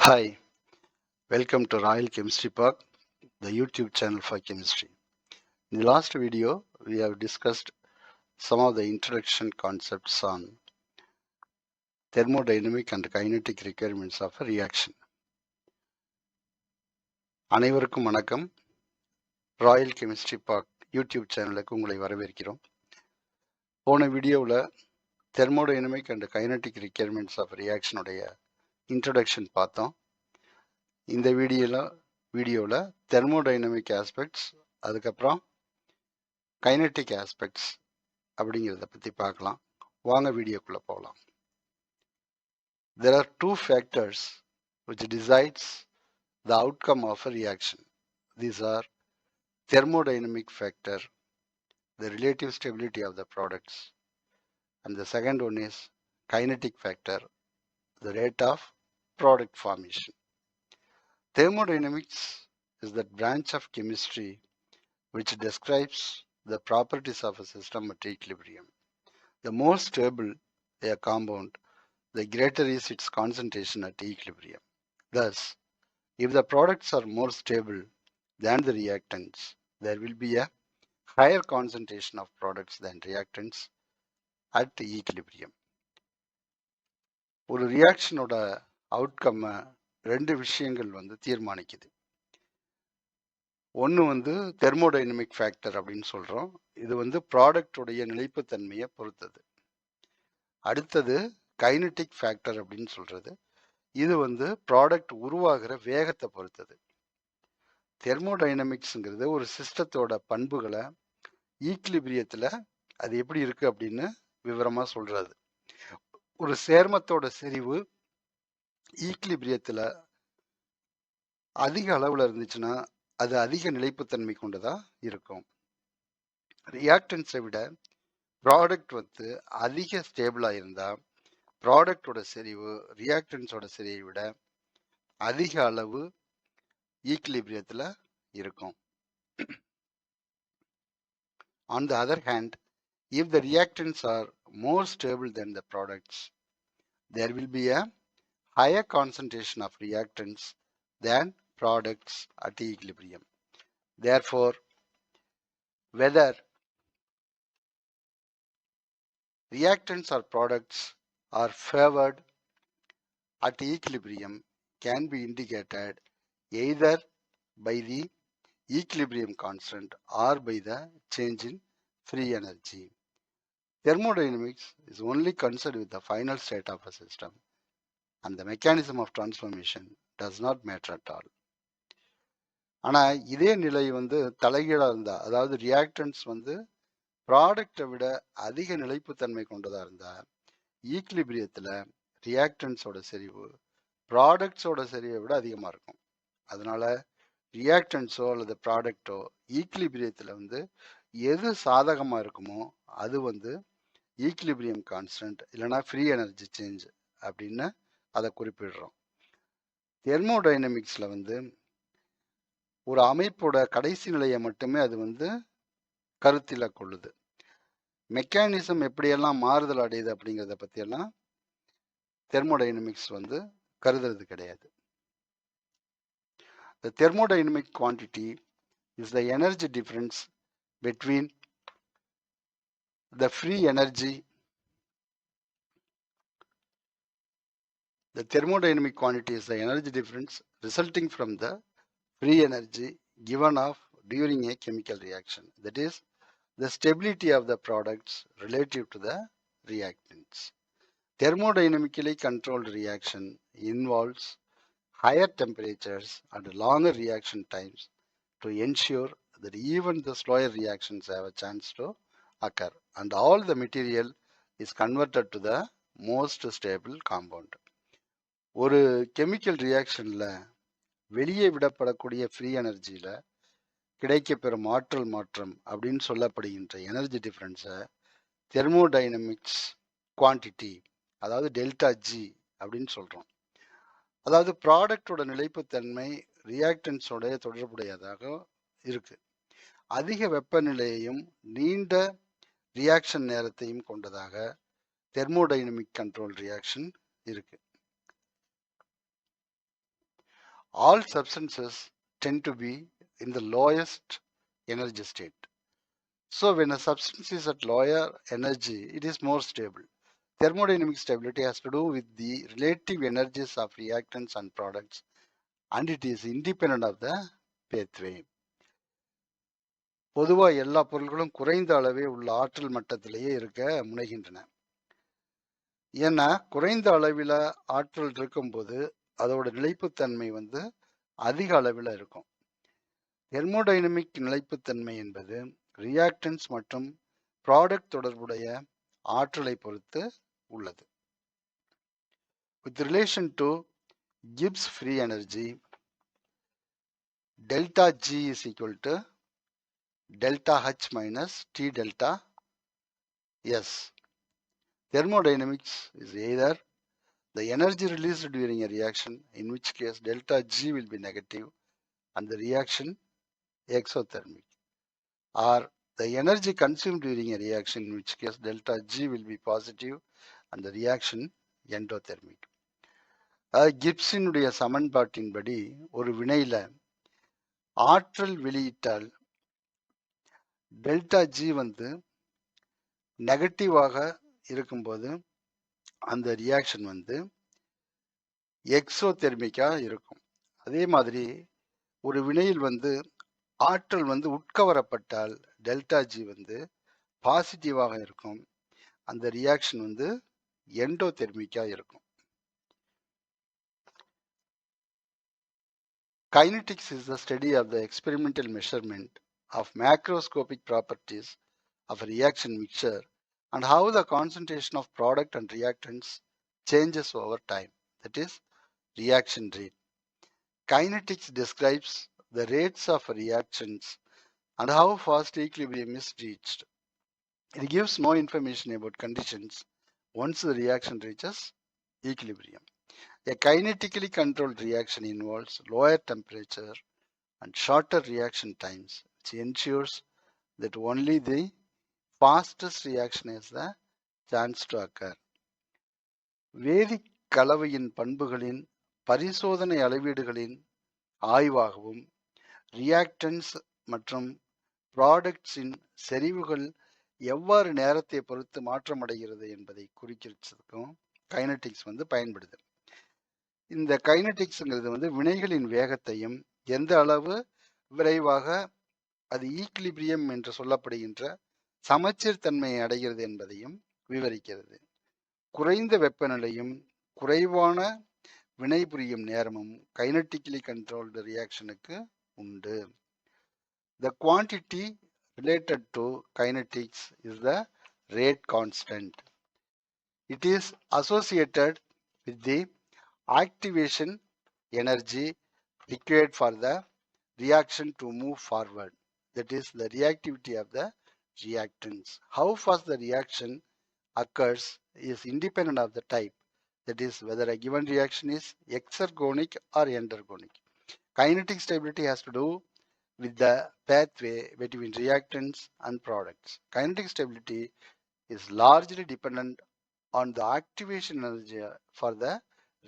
Hi, welcome to Royal Chemistry Park, the YouTube channel for chemistry. In the last video, we have discussed some of the introduction concepts on thermodynamic and kinetic requirements of a reaction. அனைவருக்கும் வணக்கம். Royal chemistry park YouTube சேனலுக்கு உங்களை வரவேற்கிறோம். போன வீடியோவில் thermodynamic and kinetic requirements of reaction உடைய introduction பார்த்தோம். இந்த வீடியோவில் thermodynamic aspects, அதுக்கப்புறம் kinetic aspects அப்படிங்கிறத பற்றி பார்க்கலாம். வாங்க வீடியோக்குள்ளே போகலாம். There are two factors which decides the outcome of a reaction. These are thermodynamic factor, the relative stability of the products, and the second one is kinetic factor, the rate of product formation. Thermodynamics is that branch of chemistry which describes the properties of a system at equilibrium. The more stable a compound, the greater is its concentration at equilibrium. Thus, if the products are more stable than the reactants, there will be a higher concentration of products than reactants at equilibrium. ஒரு ரியாக்ஷனோட outcome ரெண்டு விஷயங்கள் தீர்மானிக்குது. ஒன்று thermodynamic factor அப்படின்னு சொல்கிறோம். இது ப்ராடக்டுடைய நிலைப்புத்தன்மையை பொறுத்தது. அடுத்தது kinetic factor அப்படின்னு சொல்கிறது. இது ப்ராடக்ட் உருவாகிற வேகத்தை பொறுத்தது. தெர்மோடைனமிக்ஸுங்கிறது ஒரு சிஸ்டத்தோட பண்புகளை ஈக்லிபிரியத்தில் அது எப்படி இருக்குது அப்படின்னு விவரமாக சொல்கிறது. ஒரு சேர்மத்தோட செறிவு ஈக்லிபிரியத்தில் அதிக அளவில் இருந்துச்சுன்னா அது அதிக நிலைப்புத்தன்மை கொண்டதாக இருக்கும். ரியாக்டன்ஸை விட ப்ராடக்ட் அதிக ஸ்டேபிளாக இருந்தால் ப்ராடக்டோட செறிவு ரியாக்டன்ஸோட செறிவை விட அதிக அளவு ஈக்லிபிரியத்தில் இருக்கும். On the other hand, if the reactants are more stable than the products, there will be a higher concentration of reactants than products at equilibrium. Therefore, whether reactants or products are favored at equilibrium can be indicated either by the equilibrium constant or by the change in free energy. Thermodynamics is only concerned with the final state of a system, and the mechanism of transformation does not matter at all. ஆனால் இதே நிலை தலைகீழாக இருந்தால், அதாவது reactance ப்ராடக்டை விட அதிக நிலைப்புத்தன்மை கொண்டதாக இருந்தால் ஈக்லிபிரியத்தில் ரியாக்டன்ஸோட செறிவு ப்ராடக்ட்ஸோட செறிவை விட அதிகமாக இருக்கும். அதனால ரியாக்டன்ஸோ அல்லது ப்ராடக்டோ ஈக்லிபிரியத்தில் எது சாதகமாக இருக்குமோ அது ஈக்லிபிரியம் கான்ஸ்டன்ட் இல்லைனா ஃப்ரீ எனர்ஜி சேஞ்ச் அப்படின்னு அதை குறிப்பிடுறோம். தெர்மோடைனமிக்ஸில் ஒரு அமைப்போட கடைசி நிலையை மட்டுமே அது கருத்தில் கொள்ளுது. மெக்கானிசம் எப்படியெல்லாம் மாறுதல் அடையுது அப்படிங்கிறத பற்றியெல்லாம் தெர்மோடைனமிக்ஸ் கருதுறது கிடையாது. The thermodynamic quantity is the energy difference between the free energy. The thermodynamic quantity is the energy difference resulting from the free energy given off during a chemical reaction. That is, the stability of the products relative to the reactants. Thermodynamically controlled reaction involves higher temperatures and longer reaction times to ensure that even the slower reactions have a chance to occur and all the material is converted to the most stable compound. ஒரு chemical ரியாக்ஷனில் வெளியே விடப்படக்கூடிய free எனர்ஜியில் கிடைக்கப்பெறும் ஆற்றல் மாற்றம் அப்படின்னு சொல்லப்படுகின்ற energy டிஃப்ரென்ஸை thermodynamics quantity, அதாவது delta G அப்படின்னு சொல்கிறோம். அதாவது ப்ராடக்டோட நிலைப்புத்தன்மை ரியாக்டன்ஸோட தொடர்புடையதாக இருக்கு. அதிக வெப்பநிலையையும் நீண்ட ரியாக்ஷன் நேரத்தையும் கொண்டதாக தெர்மோடைனமிக் கண்ட்ரோல் ரியாக்ஷன் இருக்கு. All substances tend to be in the lowest energy state. So when a substance is at lower energy, it is more stable. Thermodynamic stability has to do with the relative energies of reactants and products, and it is independent of the pathway. பொதுவாக எல்லா பொருட்களும் குறைந்த அளவே உள்ள ஆற்றல் மட்டத்திலேயே இருக்க முனைகின்றன. ஏன்னா குறைந்த அளவில் ஆற்றல் இருக்கும்போது அதோட நிலைப்புத்தன்மை அதிக அளவில் இருக்கும். தெர்மோடைனமிக் நிலைப்புத்தன்மை என்பது ரியாக்டன்ஸ் மற்றும் ப்ராடக்ட் தொடர்புடைய ஆற்றலை பொறுத்து உள்ளது. With relation to Gibbs free energy, delta G is equal to delta H minus T delta S. Thermodynamics is either the energy released during a reaction, in which case delta G will be negative and the reaction exothermic, or the energy consumed during a reaction, in which case delta G will be positive and the reaction endothermic. கிப்ஸினுடைய சமன்பாட்டின்படி ஒரு வினையில ஆற்றல் வெளியிட்டால் delta G நெகட்டிவாக இருக்கும்போது அந்த reaction எக்ஸோதெர்மிக்கா இருக்கும். அதே மாதிரி ஒரு வினையில் ஆற்றல் உட்கவரப்பட்டால் டெல்டா ஜி பாசிட்டிவாக இருக்கும். அந்த ரியாக்ஷன் எண்டோதெர்மிக்கா இருக்கும். Kinetics is the study of the experimental measurement of macroscopic properties of a reaction mixture and how the concentration of product and reactants changes over time, that is, reaction rate. Kinetics describes the rates of reactions and how fast equilibrium is reached. It gives no information about conditions once the reaction reaches equilibrium. A kinetically controlled reaction involves lower temperature and shorter reaction times, which ensures that only the fastest reaction has the chance to occur. வேதிக் கலவையின் பண்புகளின் பரிசோதனை அளவீடுகளின் ஆய்வாகவும் reactance மற்றும் ப்ராடக்ட்ஸின் செறிவுகள் எவ்வாறு நேரத்தை பொறுத்து மாற்றமடைகிறது என்பதை குறிக்கிறதுக்கும் கைனடிக்ஸ் பயன்படுது. இந்த கைனடிக்ஸ்ங்கிறது வினைகளின் வேகத்தையும் எந்த அளவு விரைவாக அது ஈக்லிபிரியம் என்று சொல்லப்படுகின்ற சமச்சீர் தன்மையை அடைகிறது என்பதையும் விவரிக்கிறது. குறைந்த வெப்பநிலையும் குறைவான வினைபுரியும் நேரமும் கைனட்டிக்கலி கண்ட்ரோல்டு ரியாக்ஷனுக்கு உண்டு. The quantity related to kinetics is the rate constant. It is associated with the activation energy required for the reaction to move forward, that is the reactivity of the reactants. How fast the reaction occurs is independent of the type, that is whether a given reaction is exergonic or endergonic. Kinetic stability has to do with the pathway between reactants and products. Kinetic stability is largely dependent on the activation energy for the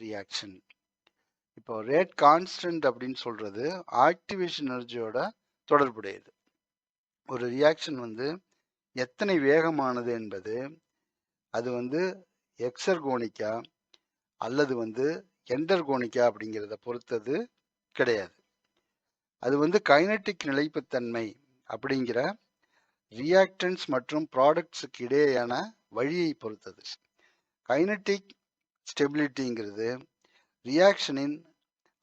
reaction. இப்போ rate constant அப்படின்னு சொல்றது activation எனர்ஜியோட தொடர்புடையது. ஒரு reaction எத்தனை வேகமானது என்பது அது எக்ஸர்கோனிக்கா அல்லது எண்டர்கோனிக்கா அப்படிங்கிறத பொறுத்தது கிடையாது. அது கைனட்டிக் நிலைப்புத்தன்மை அப்படிங்கிற ரியாக்டன்ஸ் மற்றும் ப்ராடக்ட்ஸுக்கு இடையேயான வழியை பொறுத்தது. கைனட்டிக் ஸ்டெபிலிட்டிங்கிறது ரியாக்ஷனின்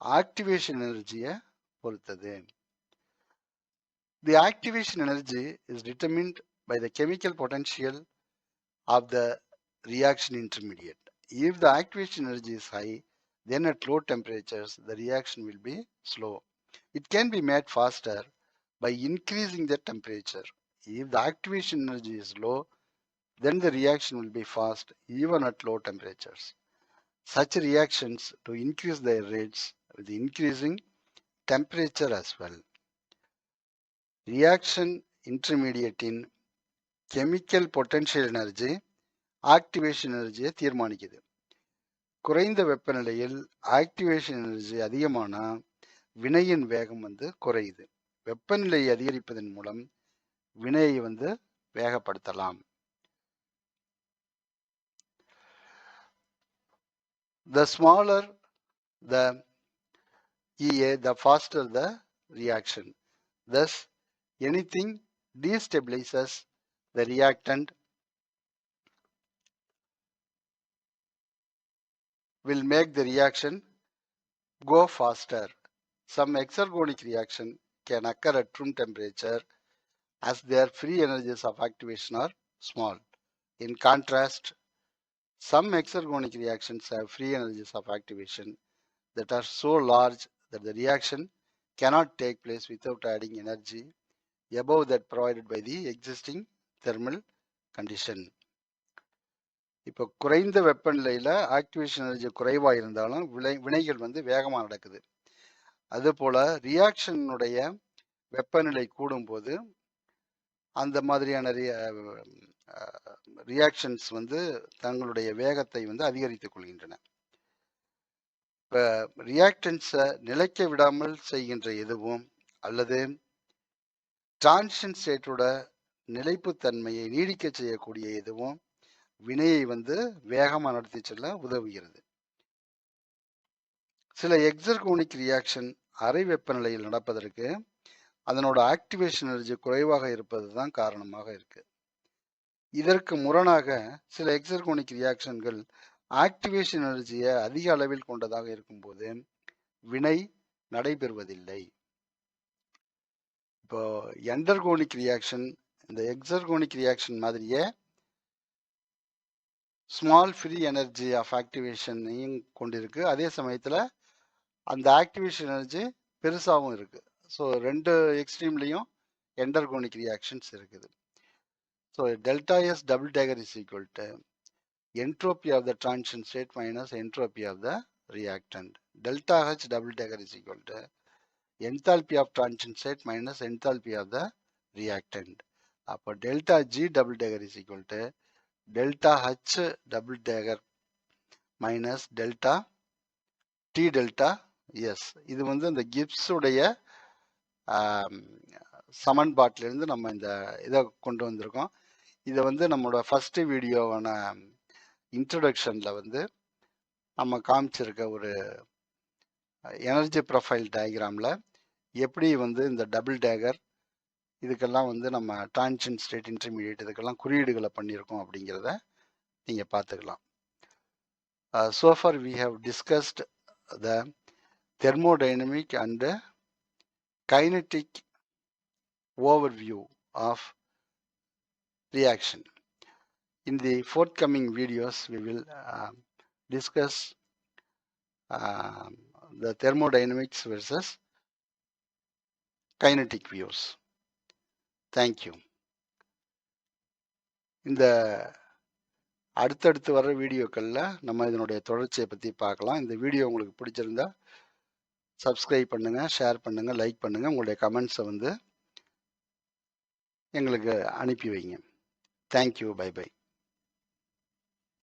ஆக்டிவேஷன் எனர்ஜியை பொறுத்தது. The activation energy is determined by the chemical potential of the reaction intermediate. If the activation energy is high, then at low temperatures the reaction will be slow. It can be made faster by increasing the temperature. If the activation energy is low, then the reaction will be fast even at low temperatures. Such reactions to increase their rates with increasing temperature as well. Reaction intermediate in chemical potential energy activation எனர்ஜியை தீர்மானிக்குது. குறைந்த வெப்பநிலையில் activation energy அதிகமானால் வினையின் வேகம் வந்து குறையுது. வெப்பநிலையை அதிகரிப்பதன் மூலம் வினையை வந்து வேகப்படுத்தலாம். The smaller the EA, the faster the reaction. Thus, anything destabilizes the reactant will make the reaction go faster. Some exergonic reaction can occur at room temperature as their free energies of activation are small. In contrast, some exergonic reactions have free energies of activation that are so large that the reaction cannot take place without adding energy above that provided by the existing thermal condition. இப்போ குறைந்த வெப்பநிலையில activation energy குறைவாக இருந்தாலும் வினைகள் வந்து வேகமாக நடக்குது. அதுபோல ரியாக்ஷனுடைய வெப்பநிலை கூடும்போது அந்த மாதிரியான ரியாக்ஷன்ஸ் வந்து தங்களுடைய வேகத்தை வந்து அதிகரித்துக் கொள்கின்றன. இப்போ ரியாக்டன்ஸை நிலைக்க விடாமல் செய்கின்ற எதுவும் அல்லது டிரான்சிஷன் ஸ்டேட்டோட நிலைப்புத்தன்மையை நீடிக்க செய்யக்கூடிய எதுவும் வினையை வந்து வேகமாக நடத்தி செல்ல உதவுகிறது. சில எக்ஸர்கோனிக் ரியாக்ஷன் அறை வெப்பநிலையில் நடப்பதற்கு அதனோட ஆக்டிவேஷன் எனர்ஜி குறைவாக இருப்பது தான் காரணமாக இருக்கு. இதற்கு முரணாக சில எக்ஸர்கோனிக் ரியாக்ஷன்கள் ஆக்டிவேஷன் எனர்ஜியை அதிக அளவில் கொண்டதாக இருக்கும்போது வினை நடைபெறுவதில்லை. இப்போ எண்டர்கோனிக் ரியாக்ஷன் இந்த எக்ஸர்கோனிக் ரியாக்ஷன் மாதிரியே ஸ்மால் ஃப்ரீ எனர்ஜி ஆஃப் ஆக்டிவேஷனையும் கொண்டிருக்கு. அதே சமயத்தில் அந்த ஆக்டிவேஷன் எனர்ஜி பெருசாகவும் இருக்கு. ஸோ ரெண்டு எக்ஸ்ட்ரீம்லையும் எண்டர்கோனிக் ரியாக்ஷன்ஸ் இருக்குது. So delta S double dagger is equal to entropy of the transition state minus entropy of the reactant. Delta H double dagger is equal to enthalpy of transition state minus enthalpy of the reactant. அப்போ delta G double dagger is equal to delta H double dagger minus delta T delta S. இது வந்து இந்த Gibbs உடைய சமன்பாட்டிலிருந்து நம்ம இந்த இதை கொண்டு வந்திருக்கோம். இதை வந்து நம்மளோட ஃபர்ஸ்ட் வீடியோவான இன்ட்ரடக்ஷனில் வந்து நம்ம காமிச்சிருக்க ஒரு எனர்ஜி ப்ரொஃபைல் டயக்ராமில் எப்படி வந்து இந்த டபுள் டேகர் இதுக்கெல்லாம் வந்து நம்ம டிரான்சிஷன் ஸ்டேட் இன்டர்மீடியட் இதுக்கெல்லாம் குறியீடுகளை பண்ணியிருக்கோம் அப்படிங்கிறத நீங்கள் பார்த்துக்கலாம். So far we have discussed the thermodynamic and kinetic overview of reaction. In the forthcoming videos, we will discuss the thermodynamics versus kinetic views. Thank you. இந்த அடுத்தடுத்து வர வீடியோக்களில் நம்ம இதனுடைய தொடர்ச்சியை பற்றி பார்க்கலாம். இந்த வீடியோ உங்களுக்கு பிடிச்சிருந்தா சப்ஸ்கிரைப் பண்ணுங்கள், ஷேர் பண்ணுங்கள், லைக் பண்ணுங்கள். உங்களுடைய கமெண்ட்ஸை வந்து எங்களுக்கு அனுப்பி வைங்க. தேங்க்யூ. Bye by.